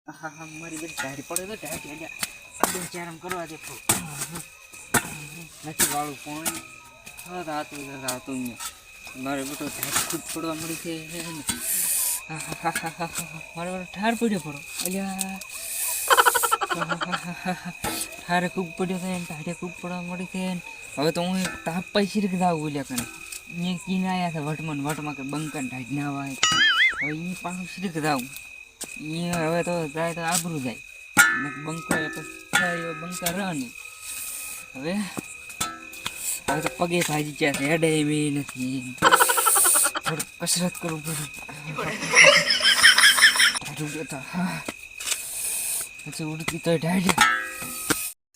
હા હા મારી બેન ટાઢી પડે તો ટાઢી બેન ચારમ કરવા દે નથી વાળું પાણી હા રાતું અહીંયા મારે બેટો ટાઢ ખુદ પડવા મળી છે મારે ઠાર પડ્યો પડો અલ્યા ઠારે ખૂબ પડ્યો છે ને ટાઢે ખૂબ પડવા મળી છે હવે તો હું તાપ પૈસી રીતે આવું બોલ્યા કરે અહીંયા કીને આવ્યા છે વટમાં કે બંકન ટાઢ ના આવે હવે એ પાછું શીખ આવું અહીંયા હવે તો જાય તો આબરું જાય બંકર બંકર રહ નહીં હવે તો પગે ભાજી ગયા છે હેડે બી નથી થોડું કસરત કરવું પડે હા પછી ઉડતી તો ઢાઢ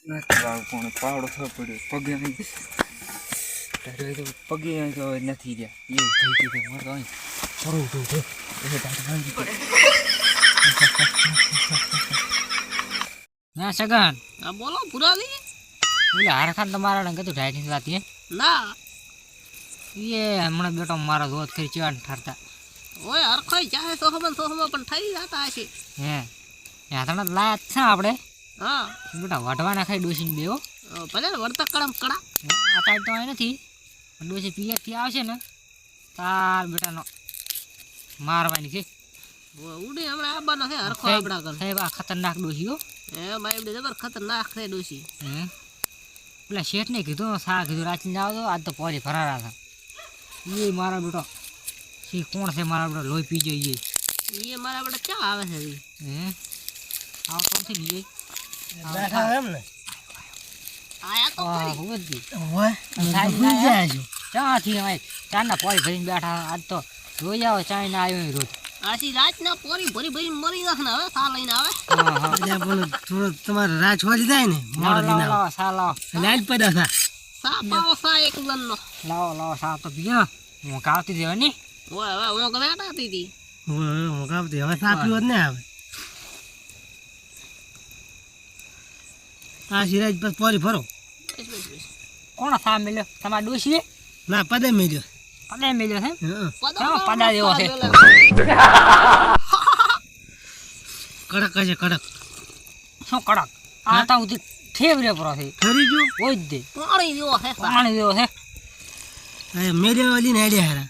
નથી વાળું પણ પાવડો થયો પડ્યો પગે ઢાઢ પગે તો નથી રહ્યા એવું થઈ ગયું મારે તો અહીં ફરવું હતું એટલે ઢાઢ ભાંગી પડે ના સગન બોલો પુરાલી બોલે હારખાન તમારા ને કીધું ઢાઢની વાત હે ના એ હમણાં બેટો મારા દોત કરી ચેવાન ઠરતા ઓય હરખાઈ ચાહે સોહબન પણ થઈ જતા હશે હે યાતણા લાયા છે આપણે હા બેટા વઢવાના ખાઈ ડોસીને બેવો ભલે ને વર્તક કડમ કડા આ ટાઈપ તો અહીં નથી ડોસી પિયરથી આવશે ને તાર બેટાનો મારવાની છે ઉડી હમણાં આવવાનો છે હરખો આપણા કર સાહેબ આ ખતરનાક ડોસી હો હે મારી બેડી જબર ખતરનાક છે ડોસી હે પેલા શેઠને કીધું સા કીધું રાતને જાવ તો આજ તો પોરી ફરારા હતા એ મારા બેટો સી કોણ છે મારા બેટો લોહી પી જઈએ એ મારા બેટા ક્યાં આવે છે હે આવતો નથી લઈએ બેઠા એમ ને આયા તો ખરી ઓય ભૂલી જાય છો ચાથી ભાઈ ચાના પોરી ભરીને બેઠા આજ તો રોઈ આવો ચાઈ ના આવ્યો રોજ આછી રાત ના પોરી ભરી મરી જશે ને હવે સા લઈને આવે હા બોલો થોડો તમારે રાત છોડી જાય ને લાવો સા લાવો લાજ પડ્યા સા સા પાવો સા એક જણનો લાવો સા તો પીયો હું કાવતી દેવાની ઓય હવે હું કે બેઠા હતી હું કાવતી હવે સા પીવો જ ને આવે આ સિરાજ પર પોરી ફરો કોણ સા મેલ્યો તમારા ડોશી ના પદે મેલ્યો છે પદા જેવો છે કડક છે કડક શું કડક આ તો ઉધી ઠેવરે પર છે ફરી જો ઓય દે પાણી જેવો છે એ મેરે વાલી ને આડે હારા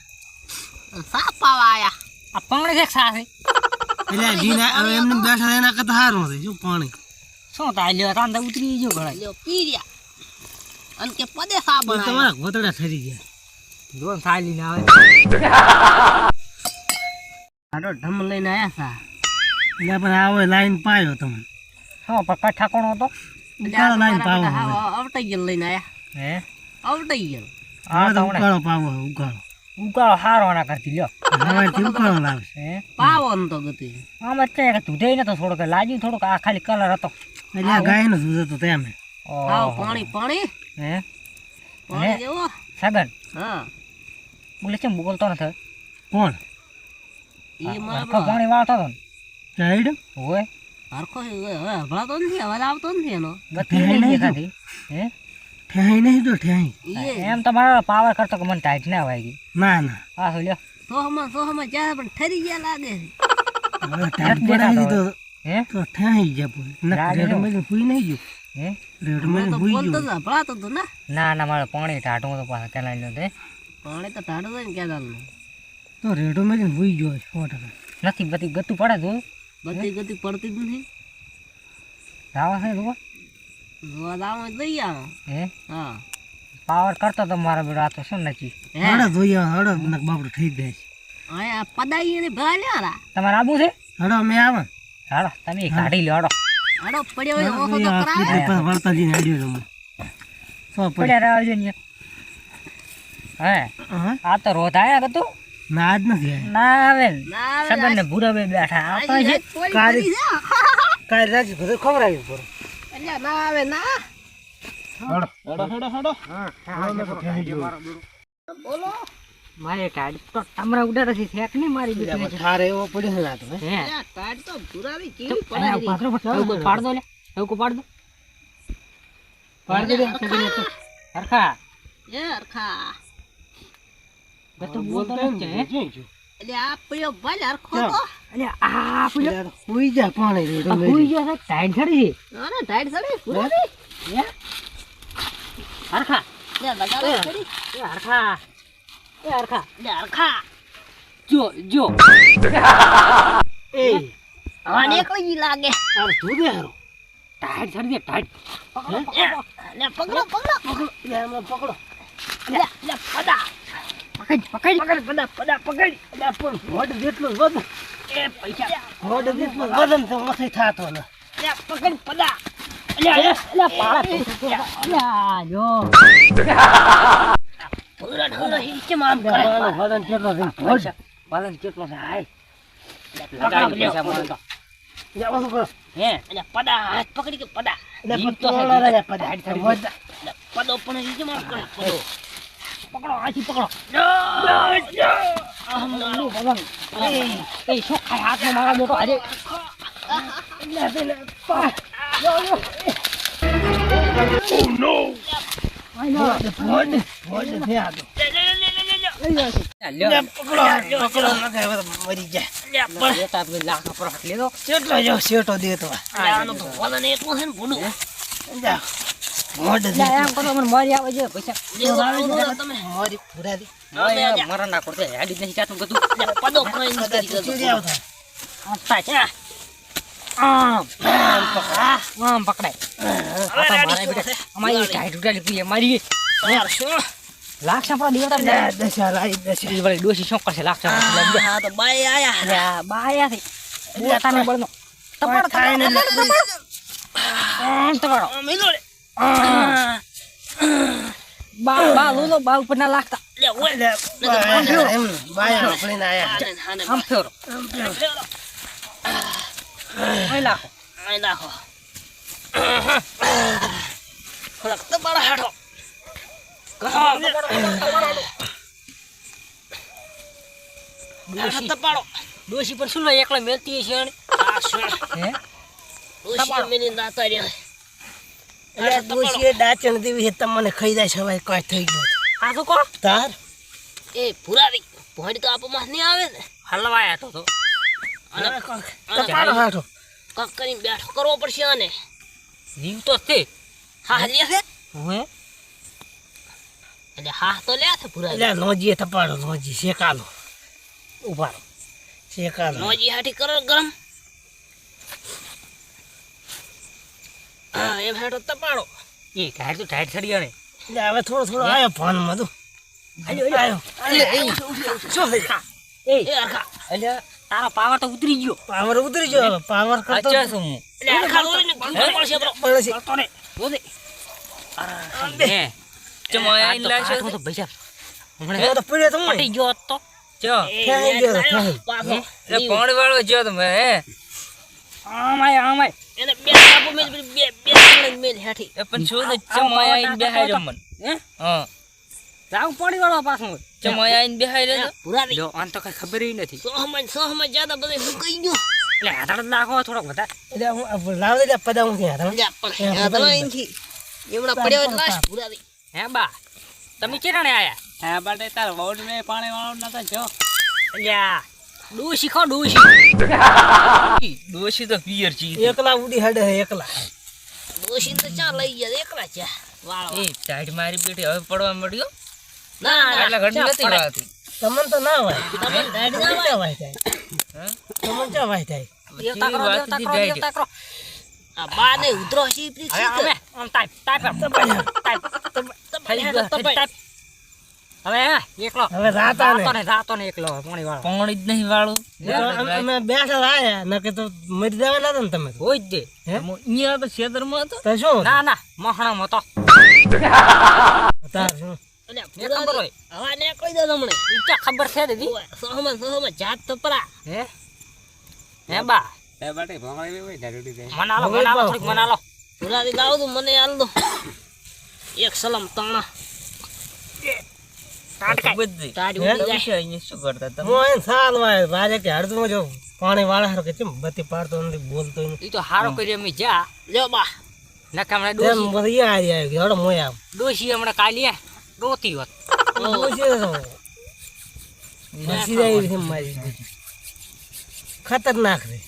સા પાવા આયા આ પાણી છે સા છે એટલે જીના હવે એમને બેઠા એના કરતા હારું છે શું પાણી શું તા લ્યો તાંદા ઉતરી ગયો ઘણા લ્યો પી રહ્યા અને કે પદે સા બનાવ્યો તમારા ગોતડા ઠરી ગયા જોન સાલી ના આવે આડો ઢમ લઈને આયા સા એટલે પણ આવો લાઈન પાયો તમે હા પણ કઠા કોણ હતો ઉકાળો લાઈન પાવો આવટાઈ ગયેલ લઈને આયા હે આવટાઈ ગયેલ હા તો ઉકાળો પાવો ઉકાળો હારો ના કરતી લ્યો હવે ઉકાળો લાવશે હે પાવો ન તો ગતી આમ જ કે દૂધે ન તો થોડોક લાગ્યું થોડોક આ ખાલી કલર હતો એટલે આ ગાયનો દૂધ હતો તેમે આવ પાણી હે પાણી જેવો સગન હા બોલે છે બોલતો નથી કોણ એ મારા પાણી વાળતો હતો સાઈડ ઓય હરખો હવે હભળાતો નથી અવાજ આવતો નથી એનો ગતિ નહીં દેખાતી હે ઠેહી નહીં તો ઠેહી એમ તમારો પાવર કરતો કે મને ટાઈટ ના વાગી ના હા તો લ્યો સોહમાં જ્યાં પણ ઠરી ગયા લાગે ટાઈટ પડાવી દીધો હે તો ઠેહી ગયા પૂરી ના રેડ મેલી ફૂઈ નહીં ગયું હે રેડ મેલી ફૂઈ ગયું હભળાતો તો ના મારે પાણી ટાટું તો પાછા કેલા લ્યો તે પાણી તો ટાઢું હોય ને કેદાલનું તો રેડો મેલી ફૂઈ ગયો 100% નથી બધી ગતું પડે તો ગતિ પડતી જ નથી રાવા છે તો જોવા દાવ જઈ આવો હે હા પાવર કરતો તો મારા બેડો આ તો શું નથી હડો જોઈએ હડો નક બાપડો થઈ જાય આયા પદાઈ ને ભાલ્યા રા તમારે આબુ છે હડો મે આવા હાડો તમે કાઢી લો હડો હડો પડ્યો હોય ઓસો તો કરાવે પણ વળતાજી હાડ્યો તમે સો પડ્યા રાવજો ને હે આ તો રોજ આયા ગતું ના જ નથી ના આવે સગન ને ભૂરા બે બેઠા આ તો છે કાળી રાજ ઘરે ખવરાયું પર એટલે ના આવે ના હડો બોલો મારે ટાઈટ તો તમારા ઉડા નથી ફેક ને મારી બેટી થારે એવો પડ્યો છે લાતો હે ટાઈટ તો ભૂરાવી કેવી પડે પાછો પાડ દો લે એવું પાડ દો સગન તો હરખા એ હરખા બતો બોલતો નથી એટલે આ પડ્યો ભાઈ હરખો ચાલ. તો અને આ પેલો યાર, હુઈ જા પાણી રે તમે. હુઈ ગયો છે ટાઈટ ચડી ના ના ટાઈટ સડી પુરાવી છે હરખા લે લગાડો સડી એ હરખા લે હરખા જો એ હવે નીકળી લાગે આ તું દે હારો. ટાઈટ ચડી દે ટાઈટ લે પકડો લે આમાં પકડો. લે પડા પકડ પડા પકડ. લે પણ હોડ જેટલું વજન. એ પૈસા હોડ જેટલું વજન તો નથી થાતો ને. લે પકડ પડા પાળા જો પૂરા ઢોળો હિચમ આમ કરે મારો વજન કેટલો છે? હોડ. પાલન કેટલો છે હાય લગાડી પૈસા મળે તો જા ઓલું કરો. હે લે પડા હાથ પકડી કે પડા લે જીવ પણ તો છે, તોલા રે જીવ. પડા. ટાઈટ થઈ વજન. લે પદો પણ હિચમ આમ કરે પદો પકડો આથી પકડો એ શું ખાય હાથમાં મારા બેટો આજે હોડ છે આ તો. લે પકડો પકડો નકે હવે તો મરી જાય. બેટા તમે લાખ પર હાથ લીધો કેટલો જો શેટો દેતો. આનો તો વલન એટલું છે ને ભૂંડું જા. હોડ લે જેટલું. એમ કરો મને મારી આવે છે પૈસા જેવું આવડું તમે મારી પુરાદી. મરા ના કરતો હેડી જ નહીં ચાતું બધું લે પદો પણ કદાચ નીકળી ચીડી ગયો આવતા. હસતા છે આમ પકડાય મારા બેટા અમારી ટાઈટ ઉડાડી પીએ મારી યાર શું લાખ સાપડા દીવા લે દશા લાઈ દશા. ઈ વાળી ડોશી શું કરશે લાખ સાપડા હા તો બાઈ આયા અલ્યા બાયા થી બોતાને બળનો તપાડ થાય ને તપાડો મિલો લે બા લો બા ઉપર ના લાખતા લે ઓય લે એમ બાયા પડીને આયા. હાને આમ ફેરો ઓય લાખો આઈ નાખો ખોરાક તો બડા હાડો તપાડો ડોશી પણ શું એકલા મેલતી છે ને આ શું હે ઓછી મિની દાતા રે એટલે દોશીએ ડાચણ દેવી તમને ખાઈ જાય છે હવે કોઈ થઈ ગયો. આ તો કો તાર એ પુરારી ભોંડી તો આપો માં નહીં આવે ને હલવાયા તો અને તપાડો હાટો. કક કરીને બેઠો કરવો પડશે આને જીવ તો છે હા લે છે હે એટલે હા તો લે છે પુરારી એટલે લોજીએ તપાડો લોજી શેકાલો ઉભા રહો શેકાલો. નોજી હાટી કરો ગરમ હા એમ હેઠો તપાડો એ ટાઈટ તો ટાઈટ સડી ગયો ને એટલે હવે થોડો થોડો આવ્યો ફોનમાં તો આવ્યો. શું થઈ ગયું? એ એ અરખા અલ્યા તારો પાવર તો ઉતરી ગયો પાવર ઉતરી ગયો હવે. પાવર કરતો અચ્છા શું હું એટલે અરખા દોરીને ઘૂંટણ પડશે બરો પડશે. બોલે હે ચમાયા ઈન લાશો હાથમાં તો પૈસા હમણાં હવે તો પીડ્યો તો પટી ગયો હોત તો ચો એ થઈ ગયો, નેટ લાયો થઈ. પાછો. એટલે કોણ વાળો જો તમે હે આમાય એને બે કાપો મેલ બે બે આંગળી મેલ હેઠી એ પણ શું ને ચમાયા ઈન બેહાઈ રમન હે હા જાવ પડી વાળો પાછું ચમાયા ઈન બેહાઈ એ રહેજો પુરારી જો આન તો કઈ ખબર ય નથી સોહમાં જ્યાદા બધે હુકાઈ ગયો એટલે આધાર નાખો થોડોક વધારે એટલે હું લાવ દે પદા હું ત્યાં લે પણ યાદલો અહીંથી એમણા પડ્યો એટલે લાશ પુરારી હે બા તમે ચેરણે આયા હા બાટે તાર વોડ મે પાણી વાળો નતા જો અલ્યા ડોશી ખો ડોશી દોશી તો પિયર છી એકલા ઉડી હડે હે એકલા. દોશી તો ચા લઈ ગયા એકલા ચા વાળો એ ટાઈટ મારી બેટી હવે પડવા મળ્યો ના આટલા ઘડી નથી વાતી તમને તો ના હોય. તમે ડાડી ના ચા વાય થાય. હા તમને ચા વાય થાય. દેવતા કરો દેવતા કરો દેવતા કરો આ બા ને ઉધરો છે પ્લીઝ હવે અમે આમ ટાઈપ થઈ ગયો ટાઈપ હવે એકલો હવે રાતા ને જાતો ને એકલો પાણી વાળો પાણી જ નહીં વાળું અમે બેઠા આયા નકે તો મરી જવાના હતા ને તમે તો. હોય જ દે હે? અહીંયા તો ખેતરમાં હતો તો શું ના ના મખણામાં તો તાર શું એટલે ને ખબર હોય હવા ને કોઈ દે તમને ઈચ્છા ખબર છે દીદી સોહમાં જાત તો પરા હે હે બા એ બાટે ભમાઈ હોય ડાડુડી દે મનાલો થોડીક મનાલો પુરારી લાવ દો મને આલ દો એક સલમ તાણા બધી તારી હે? ઉડી જાય અહીંયા શું કરતા તમે હું અહીં સાલ વાય રાજે કે હળદમાં જો પાણી વાળા હારો કે ચમ બત્તી પાડતો નથી બોલતો નથી. ઈ તો હારો કરી અમે જા જો બા નકા હમણાં તેમ ડોશી બધું ઈ હારી આવી ગયો હળો મોય આવ ડોશી હમણાં કાલી રોતી હોત ડોશી તો મસી જાય છે મારી ખતરનાક રે